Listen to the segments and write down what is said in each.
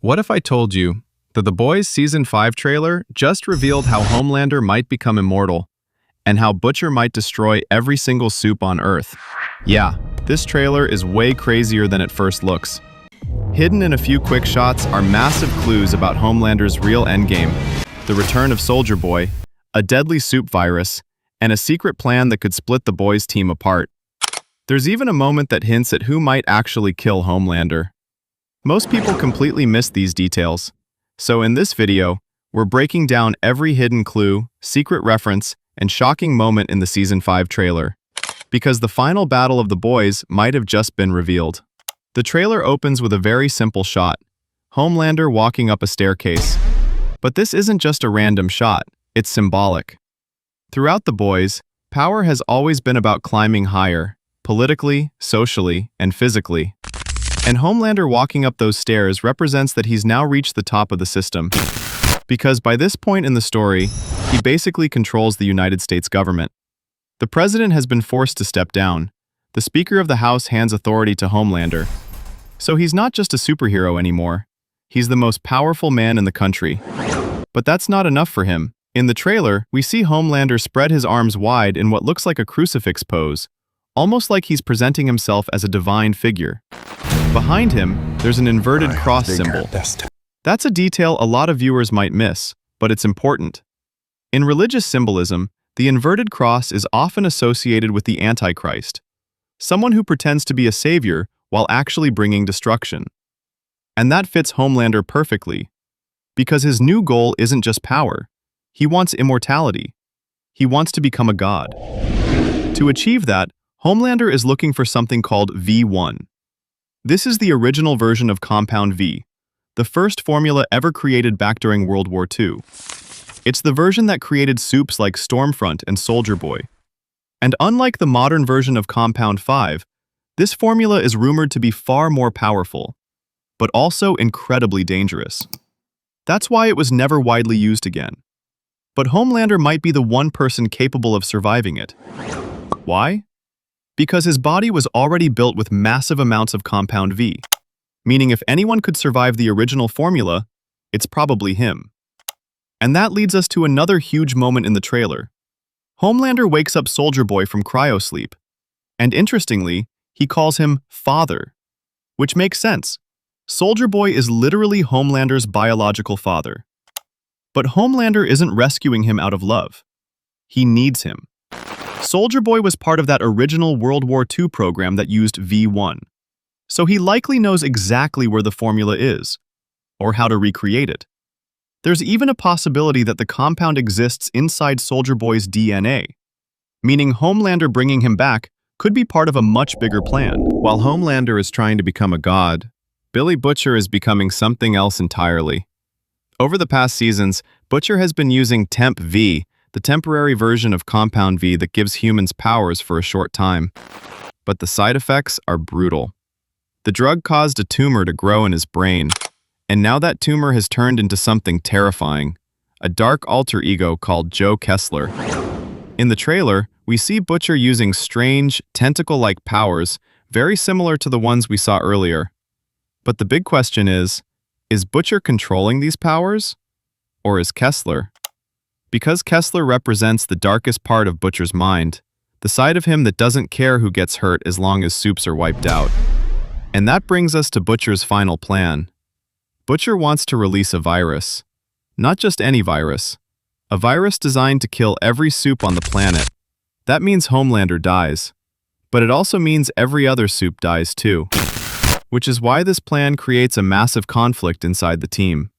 What if I told you that The Boys Season 5 trailer just revealed how Homelander might become immortal and how Butcher might destroy every single soup on Earth? Yeah, this trailer is way crazier than it first looks. Hidden in a few quick shots are massive clues about Homelander's real endgame, the return of Soldier Boy, a deadly soup virus, and a secret plan that could split the Boys team apart. There's even a moment that hints at who might actually kill Homelander. Most people completely miss these details, so in this video, we're breaking down every hidden clue, secret reference, and shocking moment in the Season 5 trailer, because the final battle of the Boys might have just been revealed. The trailer opens with a very simple shot, Homelander walking up a staircase. But this isn't just a random shot, it's symbolic. Throughout The Boys, power has always been about climbing higher, politically, socially, and physically. And Homelander walking up those stairs represents that he's now reached the top of the system. Because by this point in the story, he basically controls the United States government. The president has been forced to step down. The Speaker of the House hands authority to Homelander. So he's not just a superhero anymore. He's the most powerful man in the country. But that's not enough for him. In the trailer, we see Homelander spread his arms wide in what looks like a crucifix pose, almost like he's presenting himself as a divine figure. Behind him, there's an inverted cross symbol. That's a detail a lot of viewers might miss, but it's important. In religious symbolism, the inverted cross is often associated with the Antichrist, someone who pretends to be a savior while actually bringing destruction. And that fits Homelander perfectly, because his new goal isn't just power. He wants immortality. He wants to become a god. To achieve that, Homelander is looking for something called V1. This is the original version of Compound V, the first formula ever created back during World War II. It's the version that created soups like Stormfront and Soldier Boy. And unlike the modern version of Compound 5, this formula is rumored to be far more powerful, but also incredibly dangerous. That's why it was never widely used again. But Homelander might be the one person capable of surviving it. Why? Because his body was already built with massive amounts of Compound V, meaning if anyone could survive the original formula, it's probably him. And that leads us to another huge moment in the trailer. Homelander wakes up Soldier Boy from cryosleep, and interestingly, he calls him Father, which makes sense. Soldier Boy is literally Homelander's biological father. But Homelander isn't rescuing him out of love. He needs him. Soldier Boy was part of that original World War II program that used V1, so he likely knows exactly where the formula is, or how to recreate it. There's even a possibility that the compound exists inside Soldier Boy's DNA, meaning Homelander bringing him back could be part of a much bigger plan. While Homelander is trying to become a god, Billy Butcher is becoming something else entirely. Over the past seasons, Butcher has been using Temp V, the temporary version of Compound V that gives humans powers for a short time. But the side effects are brutal. The drug caused a tumor to grow in his brain, and now that tumor has turned into something terrifying, a dark alter ego called Joe Kessler. In the trailer, we see Butcher using strange, tentacle-like powers, very similar to the ones we saw earlier. But the big question is Butcher controlling these powers? Or is Kessler? Because Kessler represents the darkest part of Butcher's mind, the side of him that doesn't care who gets hurt as long as soups are wiped out. And that brings us to Butcher's final plan. Butcher wants to release a virus. Not just any virus. A virus designed to kill every soup on the planet. That means Homelander dies. But it also means every other soup dies too. Which is why this plan creates a massive conflict inside the team.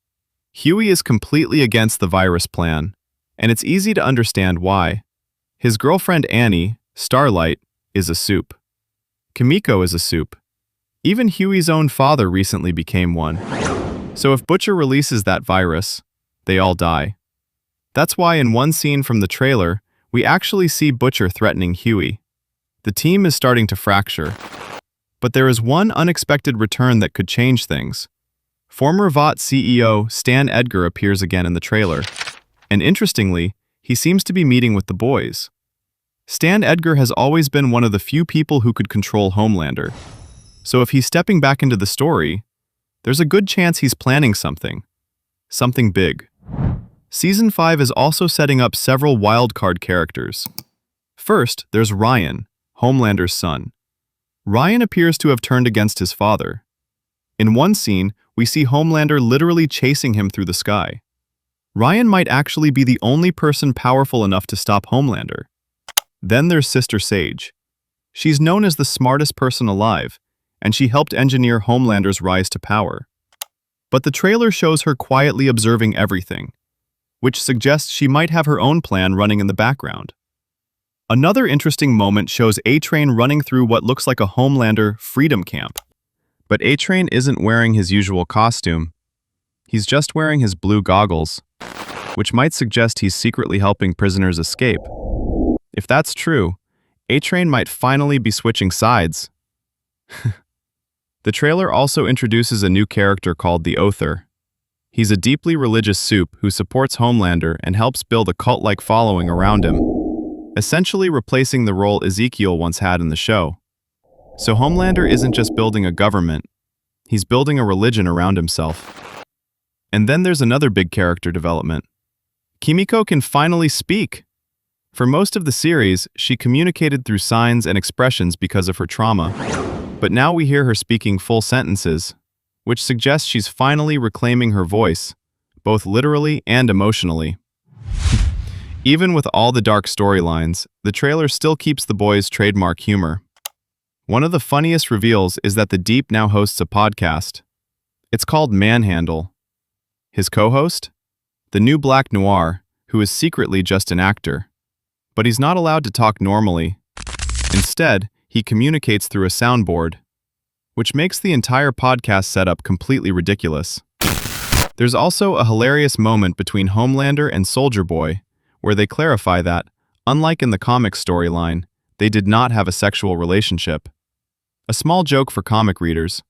Huey is completely against the virus plan, and it's easy to understand why. His girlfriend Annie, Starlight, is a soup. Kimiko is a soup. Even Huey's own father recently became one. So if Butcher releases that virus, they all die. That's why in one scene from the trailer, we actually see Butcher threatening Huey. The team is starting to fracture. But there is one unexpected return that could change things. Former Vought CEO Stan Edgar appears again in the trailer. And interestingly, he seems to be meeting with the Boys. Stan Edgar has always been one of the few people who could control Homelander. So if he's stepping back into the story, There's a good chance he's planning something big. Season 5 is also setting up several wildcard characters. First, there's Ryan, Homelander's son. Ryan appears to have turned against his father. In one scene, we see Homelander literally chasing him through the sky. Ryan might actually be the only person powerful enough to stop Homelander. Then there's Sister Sage. She's known as the smartest person alive, and she helped engineer Homelander's rise to power. But the trailer shows her quietly observing everything, which suggests she might have her own plan running in the background. Another interesting moment shows A-Train running through what looks like a Homelander freedom camp. But A-Train isn't wearing his usual costume. He's just wearing his blue goggles, which might suggest he's secretly helping prisoners escape. If that's true, A-Train might finally be switching sides. The trailer also introduces a new character called the Oather. He's a deeply religious soup who supports Homelander and helps build a cult-like following around him, essentially replacing the role Ezekiel once had in the show. So Homelander isn't just building a government, he's building a religion around himself. And then there's another big character development. Kimiko can finally speak. For most of the series, she communicated through signs and expressions because of her trauma. But now we hear her speaking full sentences, which suggests she's finally reclaiming her voice, both literally and emotionally. Even with all the dark storylines, the trailer still keeps the boys' trademark humor. One of the funniest reveals is that the Deep now hosts a podcast. It's called Manhandle. His co-host? The new Black Noir, who is secretly just an actor. But he's not allowed to talk normally. Instead, he communicates through a soundboard, which makes the entire podcast setup completely ridiculous. There's also a hilarious moment between Homelander and Soldier Boy, where they clarify that, unlike in the comics storyline, they did not have a sexual relationship. A small joke for comic readers.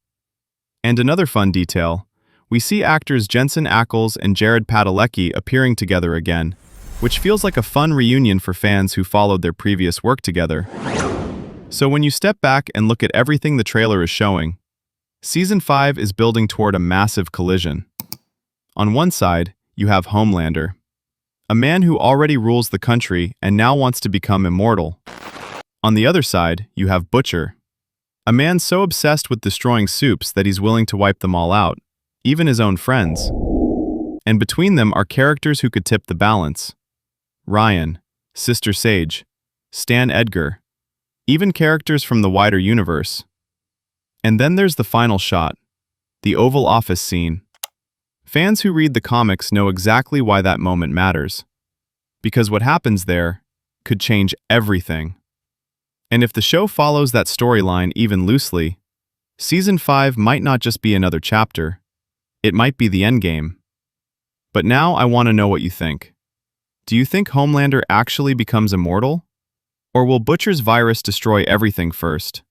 And another fun detail, we see actors Jensen Ackles and Jared Padalecki appearing together again, which feels like a fun reunion for fans who followed their previous work together. So when you step back and look at everything the trailer is showing, Season 5 is building toward a massive collision. On one side, you have Homelander, a man who already rules the country and now wants to become immortal. On the other side, you have Butcher, a man so obsessed with destroying soups that he's willing to wipe them all out, even his own friends. And between them are characters who could tip the balance. Ryan, Sister Sage, Stan Edgar, even characters from the wider universe. And then there's the final shot, the Oval Office scene. Fans who read the comics know exactly why that moment matters. Because what happens there could change everything. And if the show follows that storyline even loosely, Season 5 might not just be another chapter, it might be the endgame. But now I want to know what you think. Do you think Homelander actually becomes immortal? Or will Butcher's virus destroy everything first?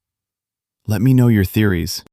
Let me know your theories.